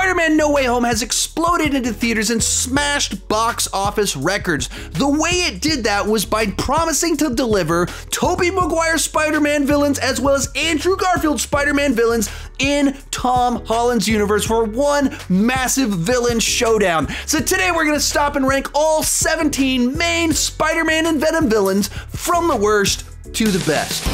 Spider-Man No Way Home has exploded into theaters and smashed box office records. The way it did that was by promising to deliver Tobey Maguire Spider-Man villains as well as Andrew Garfield Spider-Man villains in Tom Holland's universe for one massive villain showdown. So today we're gonna stop and rank all 17 main Spider-Man and Venom villains from the worst to the best.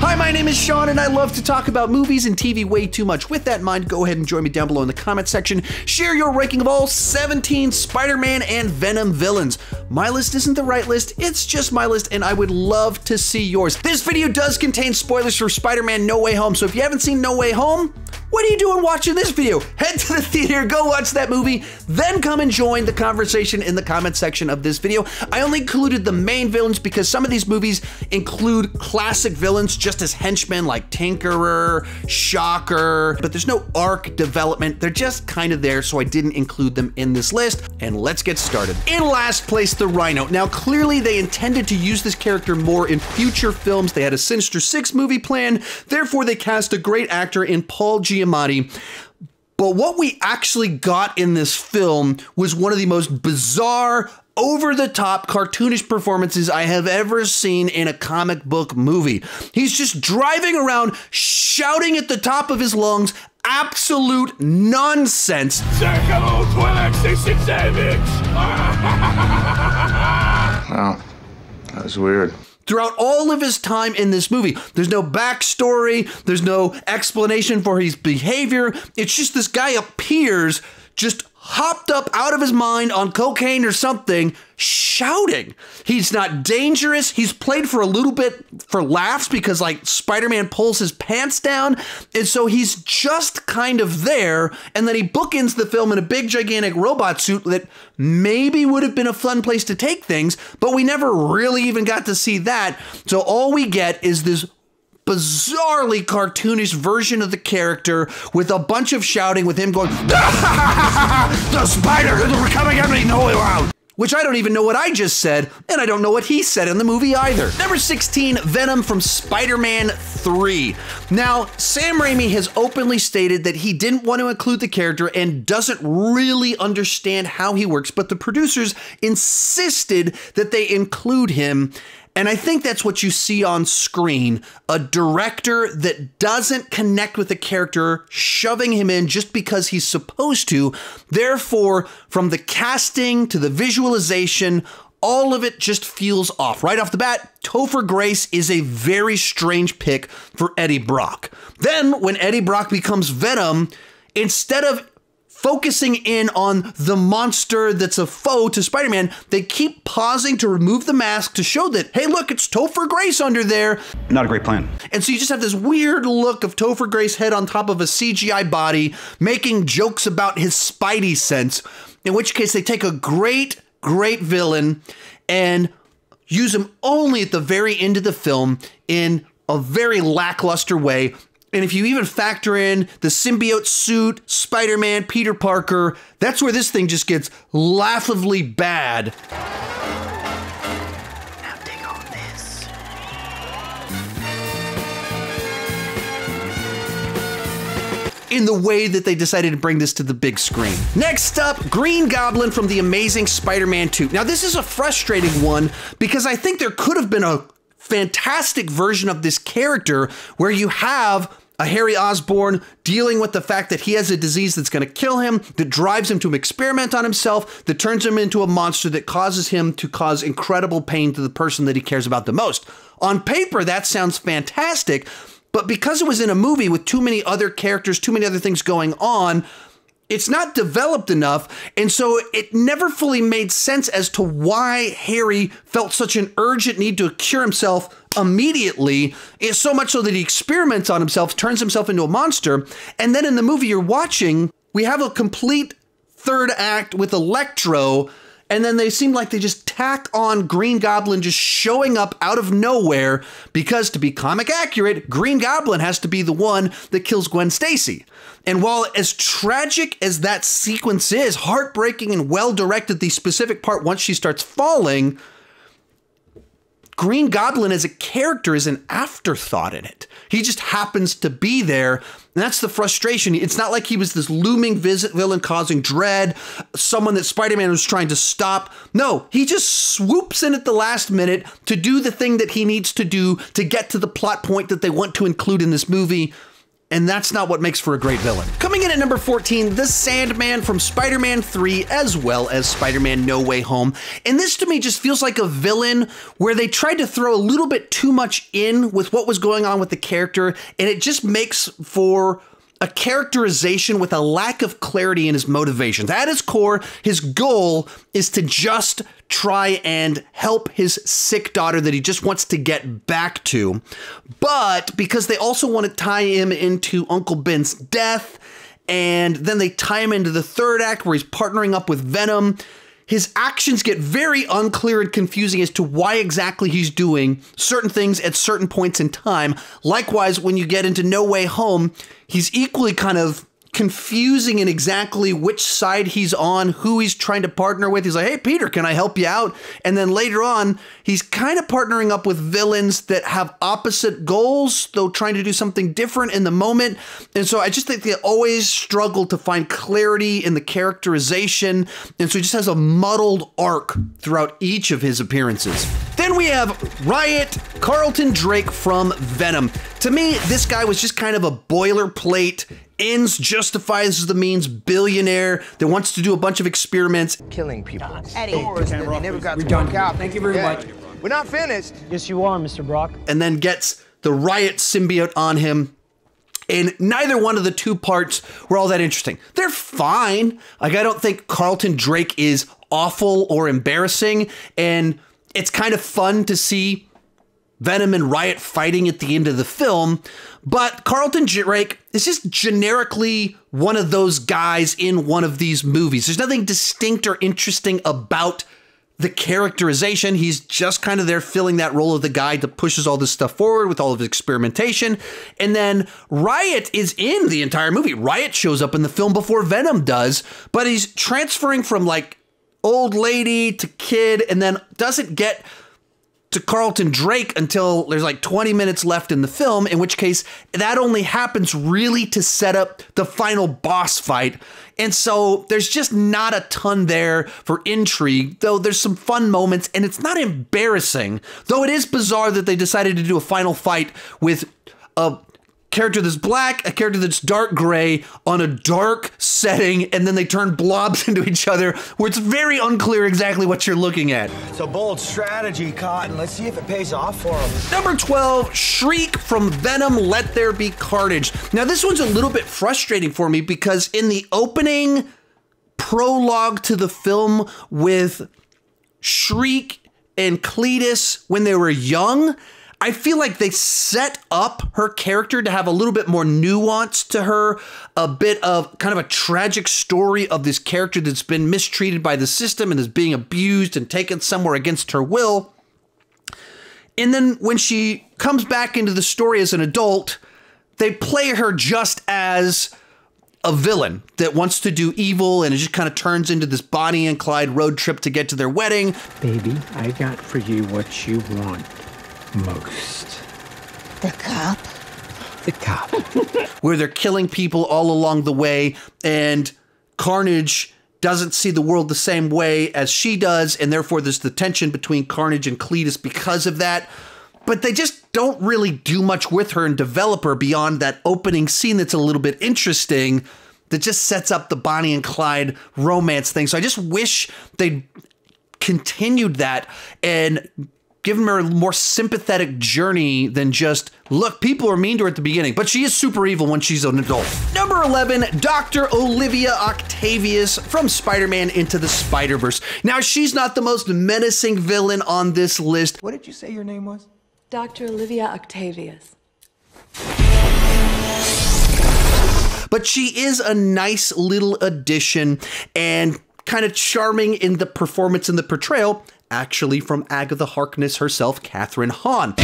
Hi, my name is Sean, and I love to talk about movies and TV way too much. With that in mind, go ahead and join me down below in the comment section. Share your ranking of all 17 Spider-Man and Venom villains. My list isn't the right list, it's just my list, and I would love to see yours. This video does contain spoilers for Spider-Man No Way Home, so if you haven't seen No Way Home, what are you doing watching this video? Head to the theater, go watch that movie, then come and join the conversation in the comment section of this video. I only included the main villains because some of these movies include classic villains just as henchmen like Tinkerer, Shocker, but there's no arc development. They're just kind of there, so I didn't include them in this list. And let's get started. In last place, the Rhino. Now, clearly they intended to use this character more in future films. They had a Sinister Six movie plan, therefore they cast a great actor in Paul Giamatti. But what we actually got in this film was one of the most bizarre, over-the-top cartoonish performances I have ever seen in a comic book movie. He's just driving around shouting at the top of his lungs absolute nonsense. Wow, that was weird. Throughout all of his time in this movie, there's no backstory, there's no explanation for his behavior. It's just this guy appears just hopped up out of his mind on cocaine or something, shouting. He's not dangerous. He's played for a little bit for laughs because like Spider-Man pulls his pants down. And so he's just kind of there. And then he bookends the film in a big gigantic robot suit that maybe would have been a fun place to take things, but we never really even got to see that. So all we get is this bizarrely cartoonish version of the character with a bunch of shouting with him going, the spider is coming at me, no way around. Which I don't even know what I just said, and I don't know what he said in the movie either. Number 16, Venom from Spider-Man 3. Now, Sam Raimi has openly stated that he didn't want to include the character and doesn't really understand how he works, but the producers insisted that they include him. And I think that's what you see on screen, a director that doesn't connect with the character, shoving him in just because he's supposed to. Therefore, from the casting to the visualization, all of it just feels off. Right off the bat, Topher Grace is a very strange pick for Eddie Brock. Then, when Eddie Brock becomes Venom, instead of focusing in on the monster that's a foe to Spider-Man, they keep pausing to remove the mask to show that, hey, look, it's Topher Grace under there. Not a great plan. And so you just have this weird look of Topher Grace's head on top of a CGI body, making jokes about his Spidey sense, in which case they take a great villain and use him only at the very end of the film in a very lackluster way. And if you even factor in the symbiote suit, Spider-Man, Peter Parker, that's where this thing just gets laughably bad. Now take on this. In the way that they decided to bring this to the big screen. Next up, Green Goblin from The Amazing Spider-Man 2. Now this is a frustrating one because I think there could have been a fantastic version of this character where you have a Harry Osborn dealing with the fact that he has a disease that's going to kill him, that drives him to experiment on himself, that turns him into a monster that causes him to cause incredible pain to the person that he cares about the most. On paper, that sounds fantastic, but because it was in a movie with too many other characters, too many other things going on, it's not developed enough, and so it never fully made sense as to why Harry felt such an urgent need to cure himself immediately. It's so much so that he experiments on himself, turns himself into a monster, and then in the movie you're watching, we have a complete third act with Electro, and then they seem like they just tack on Green Goblin just showing up out of nowhere because, to be comic accurate, Green Goblin has to be the one that kills Gwen Stacy. And while as tragic as that sequence is, heartbreaking and well-directed, the specific part once she starts falling, Green Goblin as a character is an afterthought in it. He just happens to be there. And that's the frustration. It's not like he was this looming villain causing dread, someone that Spider-Man was trying to stop. No, he just swoops in at the last minute to do the thing that he needs to do to get to the plot point that they want to include in this movie. And that's not what makes for a great villain. Coming in at number 14, the Sandman from Spider-Man 3, as well as Spider-Man No Way Home. And this to me just feels like a villain where they tried to throw a little bit too much in with what was going on with the character, and it just makes for a characterization with a lack of clarity in his motivations. At his core, his goal is to just try and help his sick daughter that he just wants to get back to. But because they also want to tie him into Uncle Ben's death, and then they tie him into the third act where he's partnering up with Venom, his actions get very unclear and confusing as to why exactly he's doing certain things at certain points in time. Likewise, when you get into No Way Home, he's equally kind of confusing in exactly which side he's on, who he's trying to partner with. He's like, hey, Peter, can I help you out? And then later on, he's kind of partnering up with villains that have opposite goals, though trying to do something different in the moment. And so I just think they always struggle to find clarity in the characterization. And so he just has a muddled arc throughout each of his appearances. Then we have Riot, Carlton Drake from Venom. To me, this guy was just kind of a boilerplate, ends justifies the means billionaire that wants to do a bunch of experiments. Killing people. Eddie. You never got to work out. Thank you very much. We're not finished. Yes, you are, Mr. Brock. And then gets the Riot symbiote on him. And neither one of the two parts were all that interesting. They're fine. Like, I don't think Carlton Drake is awful or embarrassing. And it's kind of fun to see Venom and Riot fighting at the end of the film, but Carlton Drake is just generically one of those guys in one of these movies. There's nothing distinct or interesting about the characterization. He's just kind of there filling that role of the guy that pushes all this stuff forward with all of his experimentation. And then Riot is in the entire movie. Riot shows up in the film before Venom does, but he's transferring from like old lady to kid and then doesn't get to Carlton Drake until there's like 20 minutes left in the film, in which case that only happens really to set up the final boss fight. And so there's just not a ton there for intrigue, though there's some fun moments and it's not embarrassing, though it is bizarre that they decided to do a final fight with a character that's black, a character that's dark gray on a dark setting, and then they turn blobs into each other where it's very unclear exactly what you're looking at. It's a bold strategy, Cotton. Let's see if it pays off for him. Number 12, Shriek from Venom, Let There Be Carnage. Now this one's a little bit frustrating for me because in the opening prologue to the film with Shriek and Cletus when they were young, I feel like they set up her character to have a little bit more nuance to her, a bit of kind of a tragic story of this character that's been mistreated by the system and is being abused and taken somewhere against her will. And then when she comes back into the story as an adult, they play her just as a villain that wants to do evil, and it just kind of turns into this Bonnie and Clyde road trip to get to their wedding. Baby, I got for you what you want most. The cop? The cop. Where they're killing people all along the way, and Carnage doesn't see the world the same way as she does, and therefore there's the tension between Carnage and Cletus because of that. But they just don't really do much with her and develop her beyond that opening scene that's a little bit interesting that just sets up the Bonnie and Clyde romance thing. So I just wish they continued that and given her a more sympathetic journey than just, look, people are mean to her at the beginning, but she is super evil when she's an adult. Number 11, Dr. Olivia Octavius from Spider-Man Into the Spider-Verse. Now, she's not the most menacing villain on this list. What did you say your name was? Dr. Olivia Octavius. But she is a nice little addition and kind of charming in the performance and the portrayal, actually from Agatha Harkness herself, Catherine Hahn.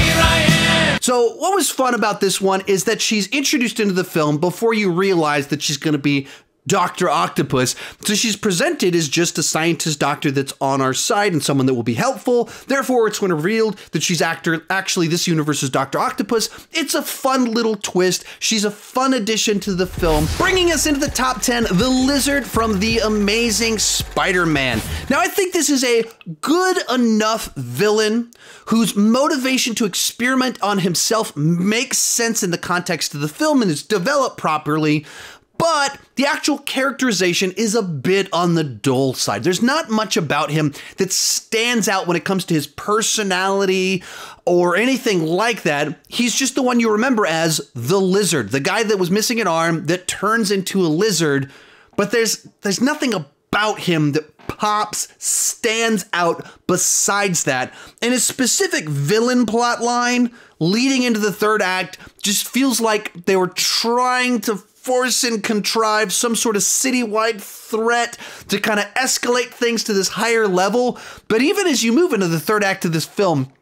So what was fun about this one is that she's introduced into the film before you realize that she's going to be Dr. Octopus. So she's presented as just a scientist doctor that's on our side and someone that will be helpful. Therefore, it's when revealed that she's actually this universe's Dr. Octopus. It's a fun little twist. She's a fun addition to the film. Bringing us into the top 10, the Lizard from The Amazing Spider-Man. Now, I think this is a good enough villain whose motivation to experiment on himself makes sense in the context of the film and is developed properly. But the actual characterization is a bit on the dull side. There's not much about him that stands out when it comes to his personality or anything like that. He's just the one you remember as the Lizard, the guy that was missing an arm that turns into a lizard. But there's nothing about him that pops, stands out besides that. And his specific villain plot line leading into the third act just feels like they were trying to force and contrive some sort of citywide threat to kind of escalate things to this higher level. But even as you move into the third act of this film,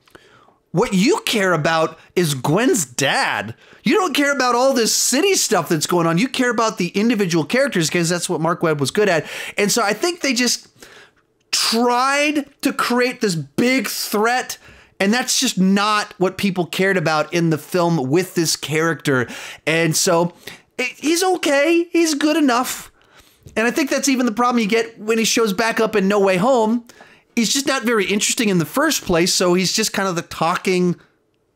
what you care about is Gwen's dad. You don't care about all this city stuff that's going on. You care about the individual characters because that's what Marc Webb was good at. And so I think they just tried to create this big threat, and that's just not what people cared about in the film with this character. And so he's okay. He's good enough. And I think that's even the problem you get when he shows back up in No Way Home. He's just not very interesting in the first place, so he's just kind of the talking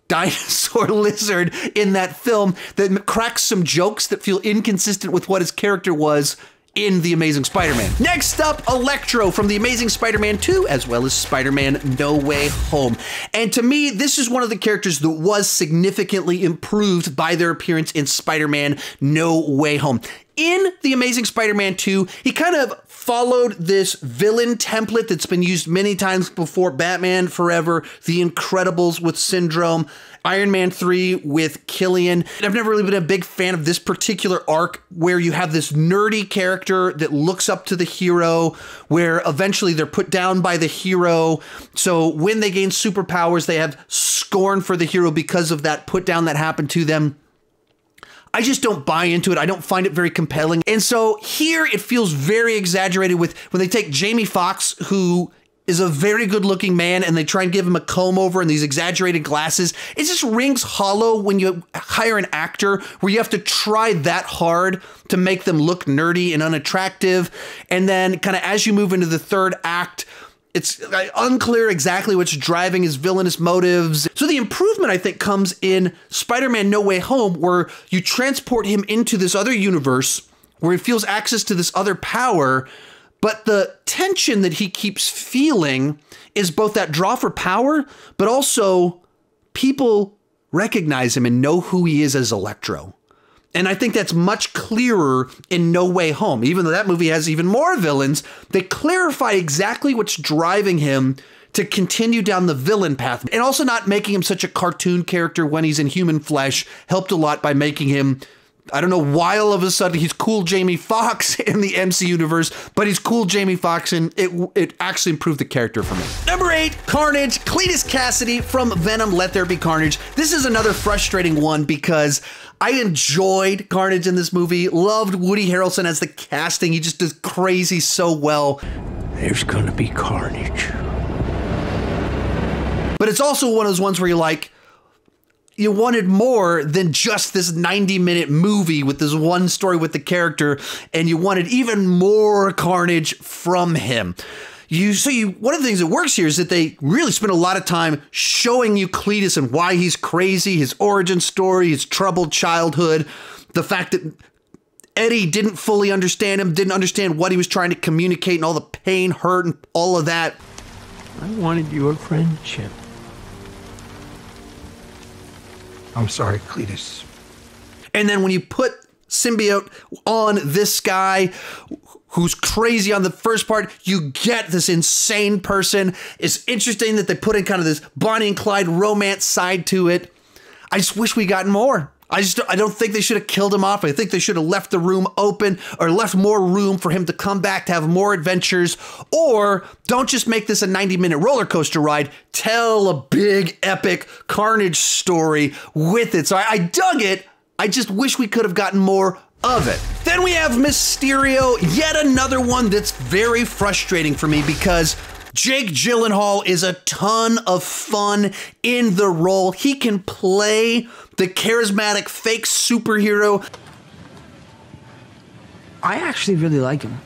dinosaur lizard in that film that cracks some jokes that feel inconsistent with what his character was in The Amazing Spider-Man. Next up, Electro from The Amazing Spider-Man 2, as well as Spider-Man No Way Home. And to me, this is one of the characters that was significantly improved by their appearance in Spider-Man No Way Home. In The Amazing Spider-Man 2, he kind of followed this villain template that's been used many times before. Batman Forever, The Incredibles with Syndrome, Iron Man 3 with Killian. I've never really been a big fan of this particular arc where you have this nerdy character that looks up to the hero, where eventually they're put down by the hero. So when they gain superpowers, they have scorn for the hero because of that put down that happened to them. I just don't buy into it. I don't find it very compelling. And so here it feels very exaggerated with when they take Jamie Foxx, who is a very good looking man, and they try and give him a comb over and these exaggerated glasses. It just rings hollow when you hire an actor where you have to try that hard to make them look nerdy and unattractive. And then kind of as you move into the third act, it's unclear exactly what's driving his villainous motives. So the improvement, I think, comes in Spider-Man No Way Home, where you transport him into this other universe where he feels access to this other power. But the tension that he keeps feeling is both that draw for power, but also people recognize him and know who he is as Electro. And I think that's much clearer in No Way Home. Even though that movie has even more villains, they clarify exactly what's driving him to continue down the villain path. And also not making him such a cartoon character when he's in human flesh helped a lot by making him, I don't know why all of a sudden he's cool Jamie Foxx in the MC universe, but he's cool Jamie Foxx, and it actually improved the character for me. Number 8, Carnage, Cletus Cassidy from Venom, Let There Be Carnage. This is another frustrating one because I enjoyed Carnage in this movie, loved Woody Harrelson as the casting. He just does crazy so well. There's gonna be carnage. But it's also one of those ones where you're like, you wanted more than just this 90-minute movie with this one story with the character, and you wanted even more Carnage from him. One of the things that works here is that they really spend a lot of time showing you Cletus and why he's crazy, his origin story, his troubled childhood, the fact that Eddie didn't fully understand him, didn't understand what he was trying to communicate, and all the pain, hurt, and all of that. I wanted your friendship. I'm sorry, Cletus. And then when you put symbiote on this guy who's crazy on the first part, you get this insane person. It's interesting that they put in kind of this Bonnie and Clyde romance side to it. I just wish we got more. I don't think they should have killed him off. I think they should have left the room open or left more room for him to come back to have more adventures. Or don't just make this a 90-minute roller coaster ride. Tell a big, epic Carnage story with it. So I dug it. I just wish we could have gotten more of it. Then we have Mysterio, yet another one that's very frustrating for me because Jake Gyllenhaal is a ton of fun in the role. He can play the charismatic fake superhero. I actually really like him.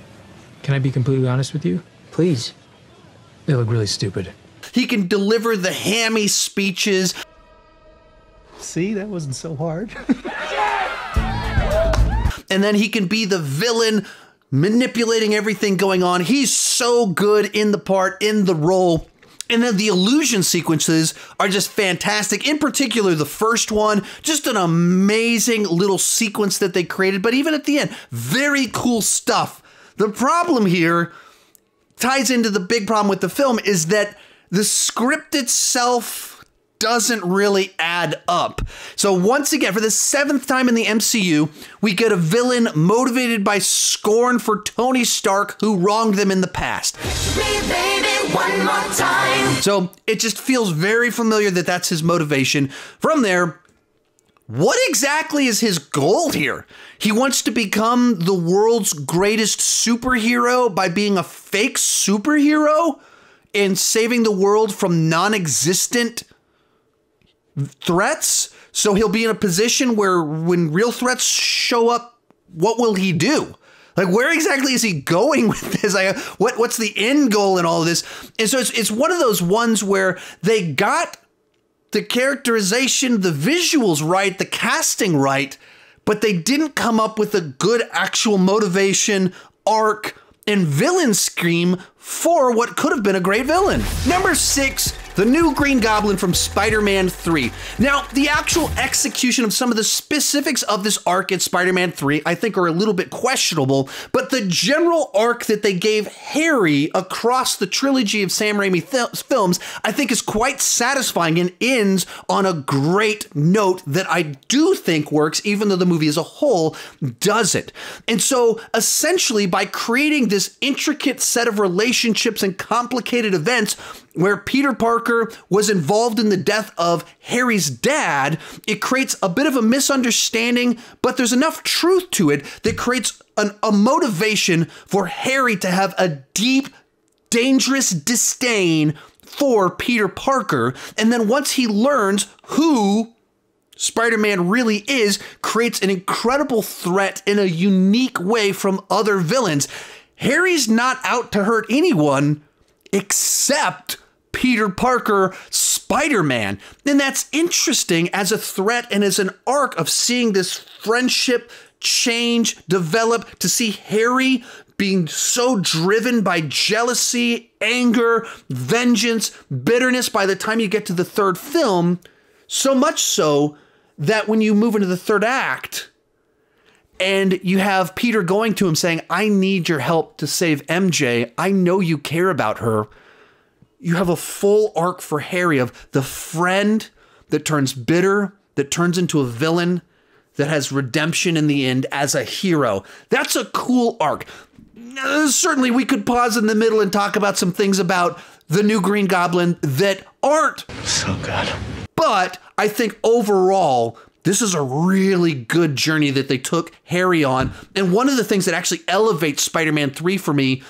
Can I be completely honest with you? Please. They look really stupid. He can deliver the hammy speeches. See, that wasn't so hard. And then he can be the villain, manipulating everything going on. He's so good in the part, in the role. And then the illusion sequences are just fantastic. In particular, the first one, just an amazing little sequence that they created. But even at the end, very cool stuff. The problem here ties into the big problem with the film is that the script itself doesn't really add up. So once again, for the 7th time in the MCU, we get a villain motivated by scorn for Tony Stark, who wronged them in the past. One more time. So it just feels very familiar that that's his motivation. From there, what exactly is his goal here? He wants to become the world's greatest superhero by being a fake superhero and saving the world from non-existent threats. So he'll be in a position where when real threats show up, what will he do? Like, where exactly is he going with this? Like, what's the end goal in all of this? And so it's one of those ones where they got the characterization, the visuals right, the casting right, but they didn't come up with a good actual motivation, arc, and villain scheme for what could have been a great villain. Number 6, the new Green Goblin from Spider-Man 3. Now, the actual execution of some of the specifics of this arc in Spider-Man 3, I think are a little bit questionable, but the general arc that they gave Harry across the trilogy of Sam Raimi films, I think is quite satisfying and ends on a great note that I do think works, even though the movie as a whole doesn't. And so, essentially, by creating this intricate set of relationships and complicated events where Peter Parker was involved in the death of Harry's dad, it creates a bit of a misunderstanding, but there's enough truth to it that creates a motivation for Harry to have a deep, dangerous disdain for Peter Parker. And then once he learns who Spider-Man really is, creates an incredible threat in a unique way from other villains. Harry's not out to hurt anyone except Peter Parker, Spider-Man. And that's interesting as a threat and as an arc of seeing this friendship change, develop, to see Harry being so driven by jealousy, anger, vengeance, bitterness by the time you get to the 3rd film, so much so that when you move into the 3rd act and you have Peter going to him saying, I need your help to save MJ. I know you care about her. You have a full arc for Harry of the friend that turns bitter, that turns into a villain, that has redemption in the end as a hero. That's a cool arc. Certainly we could pause in the middle and talk about some things about the new Green Goblin that aren't So good. But I think overall, this is a really good journey that they took Harry on. And one of the things that actually elevates Spider-Man 3 for me,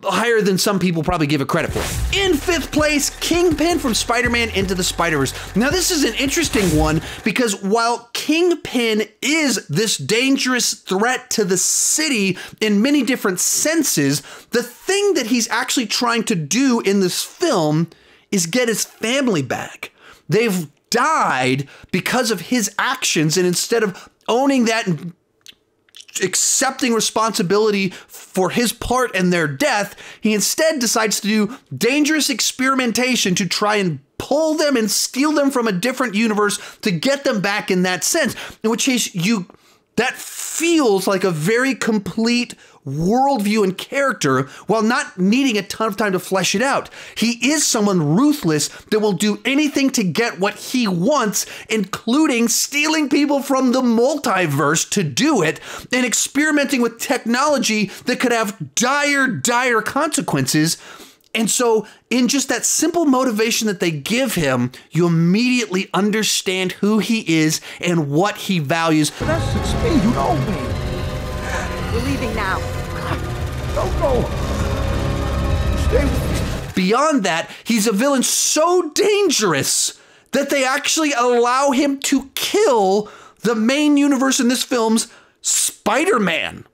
higher than some people probably give it credit for. In 5th place, Kingpin from Spider-Man Into the Spider-Verse. Now, this is an interesting one because while Kingpin is this dangerous threat to the city in many different senses, the thing that he's actually trying to do in this film is get his family back. They've died because of his actions, and instead of owning that and accepting responsibility for his part in their death, he instead decides to do dangerous experimentation to try and pull them and steal them from a different universe to get them back in that sense. In which case, that feels like a very complete worldview and character while not needing a ton of time to flesh it out. He is someone ruthless that will do anything to get what he wants, including stealing people from the multiverse to do it and experimenting with technology that could have dire, dire consequences. And so in just that simple motivation that they give him, you immediately understand who he is and what he values. That's me, you know me. We're leaving now. Don't go. Stay with me. Beyond that, he's a villain so dangerous that they actually allow him to kill the main universe in this film's Spider-Man,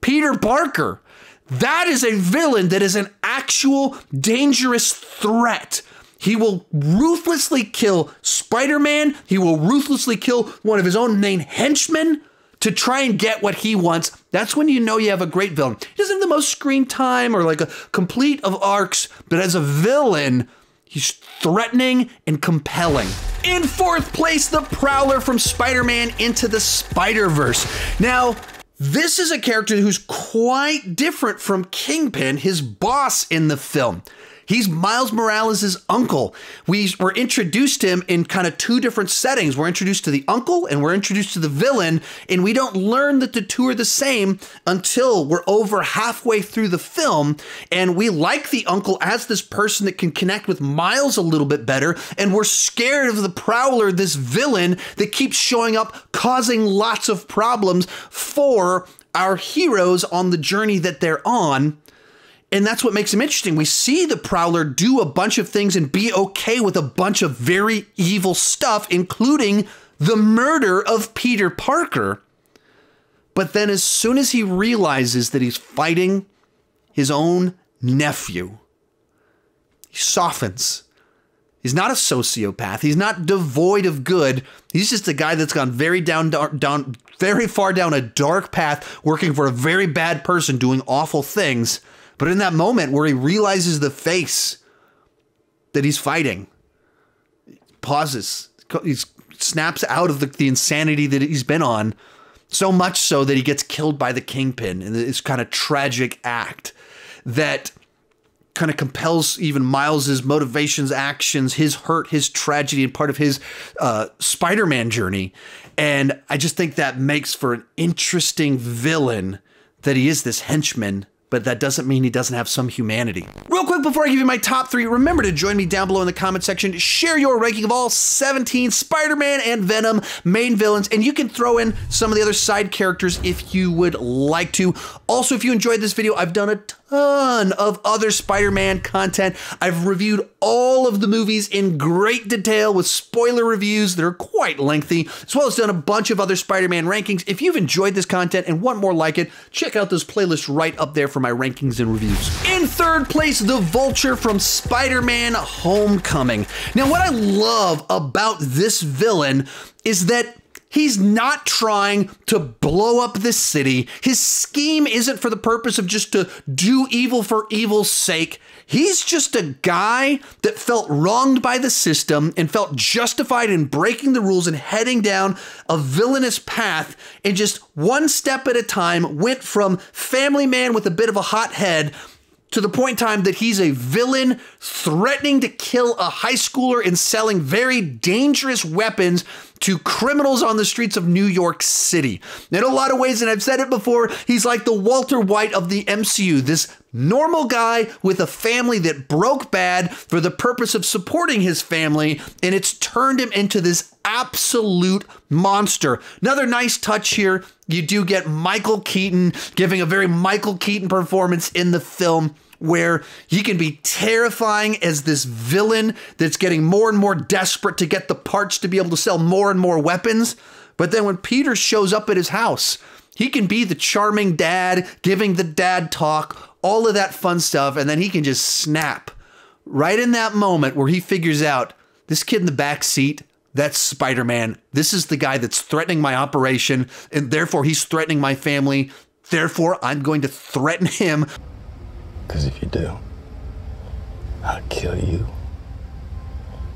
Peter Parker. That is a villain that is an actual dangerous threat. He will ruthlessly kill Spider-Man. He will ruthlessly kill one of his own main henchmen to try and get what he wants. That's when you know you have a great villain. He doesn't have the most screen time or like a complete of arcs, but as a villain, he's threatening and compelling. In fourth place, the Prowler from Spider-Man Into the Spider-Verse. Now, this is a character who's quite different from Kingpin, his boss in the film. He's Miles Morales' uncle. We were introduced to him in kind of two different settings. We're introduced to the uncle and we're introduced to the villain, and we don't learn that the two are the same until we're over halfway through the film, and we like the uncle as this person that can connect with Miles a little bit better, and we're scared of the Prowler, this villain that keeps showing up, causing lots of problems for our heroes on the journey that they're on. And that's what makes him interesting. We see the Prowler do a bunch of things and be okay with a bunch of very evil stuff, including the murder of Peter Parker. But then as soon as he realizes that he's fighting his own nephew, he softens. He's not a sociopath. He's not devoid of good. He's just a guy that's gone very very far down a dark path, working for a very bad person, doing awful things. But in that moment where he realizes the face that he's fighting, he pauses, he snaps out of the insanity that he's been on, so much so that he gets killed by the Kingpin in this kind of tragic act that kind of compels even Miles's motivations, actions, his hurt, his tragedy, and part of his Spider-Man journey. And I just think that makes for an interesting villain, that he is this henchman, but that doesn't mean he doesn't have some humanity. Real quick before I give you my top 3, remember to join me down below in the comment section. Share your ranking of all 17 Spider-Man and Venom main villains, and you can throw in some of the other side characters if you would like to. Also, if you enjoyed this video, I've done a ton of other Spider-Man content. I've reviewed all of the movies in great detail with spoiler reviews that are quite lengthy, as well as done a bunch of other Spider-Man rankings. If you've enjoyed this content and want more like it, check out those playlists right up there for my rankings and reviews. In third place, the Vulture from Spider-Man Homecoming. Now, what I love about this villain is that he's not trying to blow up this city. His scheme isn't for the purpose of just to do evil for evil's sake. He's just a guy that felt wronged by the system and felt justified in breaking the rules and heading down a villainous path, and just one step at a time went from family man with a bit of a hot head to the point in time that he's a villain threatening to kill a high schooler and selling very dangerous weapons to criminals on the streets of New York City. In a lot of ways, and I've said it before, he's like the Walter White of the MCU, this normal guy with a family that broke bad for the purpose of supporting his family, and it's turned him into this absolute monster. Another nice touch here, you do get Michael Keaton giving a very Michael Keaton performance in the film, where he can be terrifying as this villain that's getting more and more desperate to get the parts to be able to sell more and more weapons. But then when Peter shows up at his house, he can be the charming dad, giving the dad talk, all of that fun stuff, and then he can just snap right in that moment where he figures out, this kid in the back seat, that's Spider-Man. This is the guy that's threatening my operation, and therefore he's threatening my family. Therefore, I'm going to threaten him. Because if you do, I'll kill you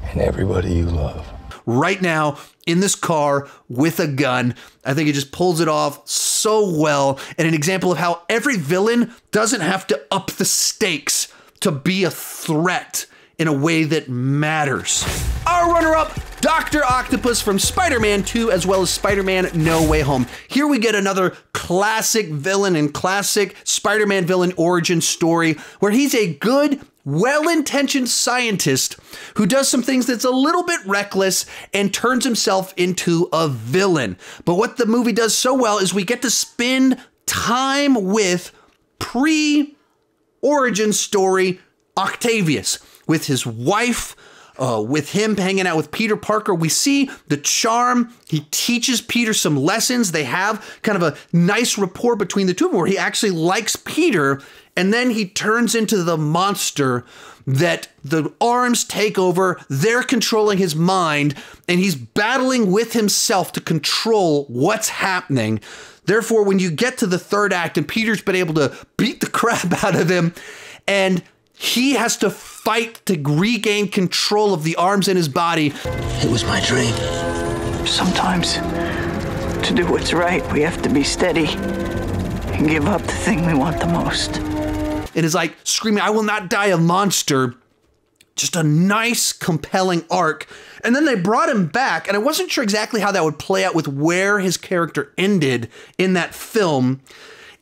and everybody you love. Right now, in this car with a gun, I think he just pulls it off so well, and an example of how every villain doesn't have to up the stakes to be a threat in a way that matters. Our runner-up, Dr. Octopus from Spider-Man 2, as well as Spider-Man No Way Home. Here we get another classic villain and classic Spider-Man villain origin story, where he's a good, well-intentioned scientist who does some things that's a little bit reckless and turns himself into a villain. But what the movie does so well is we get to spend time with pre-origin story Octavius, with his wife, with him hanging out with Peter Parker. We see the charm. He teaches Peter some lessons. They have kind of a nice rapport between the two of them where he actually likes Peter, and then he turns into the monster that the arms take over. They're controlling his mind, and he's battling with himself to control what's happening. Therefore, when you get to the third act and Peter's been able to beat the crap out of him, and he has to fight to regain control of the arms in his body. It was my dream. Sometimes, to do what's right, we have to be steady and give up the thing we want the most. And is like screaming, "I will not die a monster." Just a nice, compelling arc. And then they brought him back, and I wasn't sure exactly how that would play out with where his character ended in that film.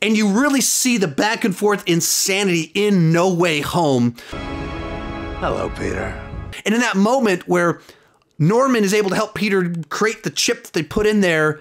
And you really see the back and forth insanity in No Way Home. Hello, Peter. And in that moment where Norman is able to help Peter create the chip that they put in there,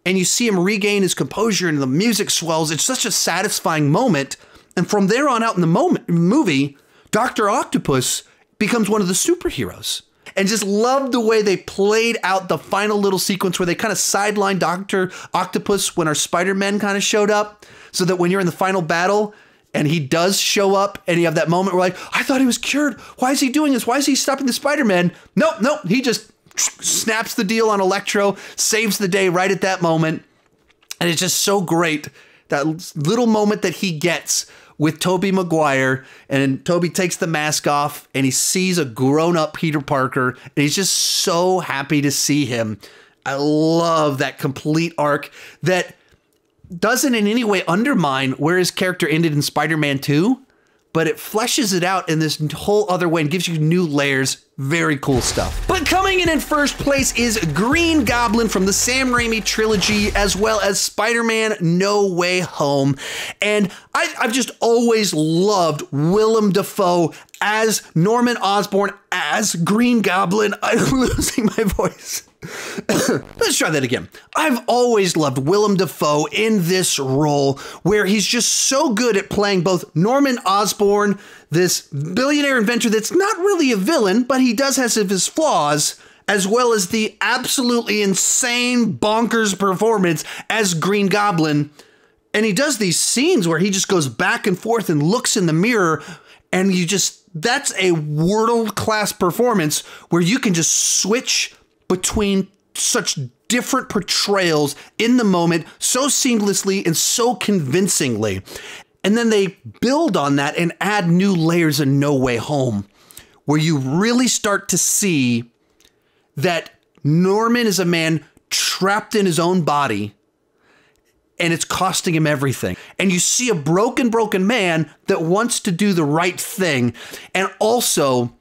and you see him regain his composure and the music swells, it's such a satisfying moment. And from there on out in the movie, Dr. Octopus becomes one of the superheroes. And just loved the way they played out the final little sequence where they kind of sidelined Dr. Octopus when our Spider-Man kind of showed up, so that when you're in the final battle and he does show up and you have that moment where like, I thought he was cured. Why is he doing this? Why is he stopping the Spider-Man? Nope. He just snaps the deal on Electro, saves the day right at that moment. And it's just so great, that little moment that he gets with Tobey Maguire, and Tobey takes the mask off and he sees a grown-up Peter Parker, and he's just so happy to see him. I love that complete arc that doesn't in any way undermine where his character ended in Spider-Man 2, but it fleshes it out in this whole other way and gives you new layers. Very cool stuff. But coming in first place is Green Goblin from the Sam Raimi trilogy, as well as Spider-Man No Way Home. And I've just always loved Willem Dafoe as Norman Osborn as Green Goblin. I'm losing my voice. Let's try that again. I've always loved Willem Dafoe in this role, where he's just so good at playing both Norman Osborn, this billionaire inventor that's not really a villain, but he does have his flaws, as well as the absolutely insane bonkers performance as Green Goblin. And he does these scenes where he just goes back and forth and looks in the mirror, and that's a world-class performance where you can just switch between such different portrayals in the moment so seamlessly and so convincingly. And then they build on that and add new layers in No Way Home, where you really start to see that Norman is a man trapped in his own body, and it's costing him everything. And you see a broken man that wants to do the right thing. And also,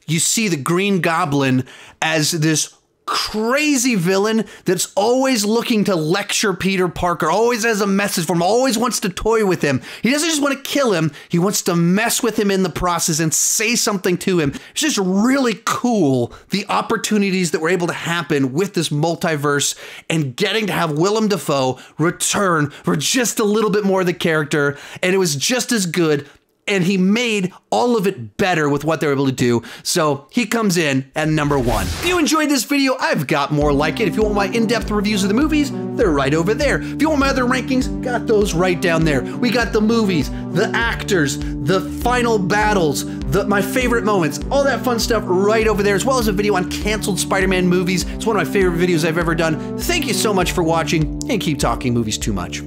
you see the Green Goblin as this crazy villain that's always looking to lecture Peter Parker, always has a message for him, always wants to toy with him. He doesn't just want to kill him, he wants to mess with him in the process and say something to him. It's just really cool, the opportunities that were able to happen with this multiverse, and getting to have Willem Dafoe return for just a little bit more of the character, and it was just as good. And he made all of it better with what they were able to do. So he comes in at number 1. If you enjoyed this video, I've got more like it. If you want my in-depth reviews of the movies, they're right over there. If you want my other rankings, got those right down there. We got the movies, the actors, the final battles, my favorite moments, all that fun stuff right over there, as well as a video on canceled Spider-Man movies. It's one of my favorite videos I've ever done. Thank you so much for watching, and keep talking movies too much.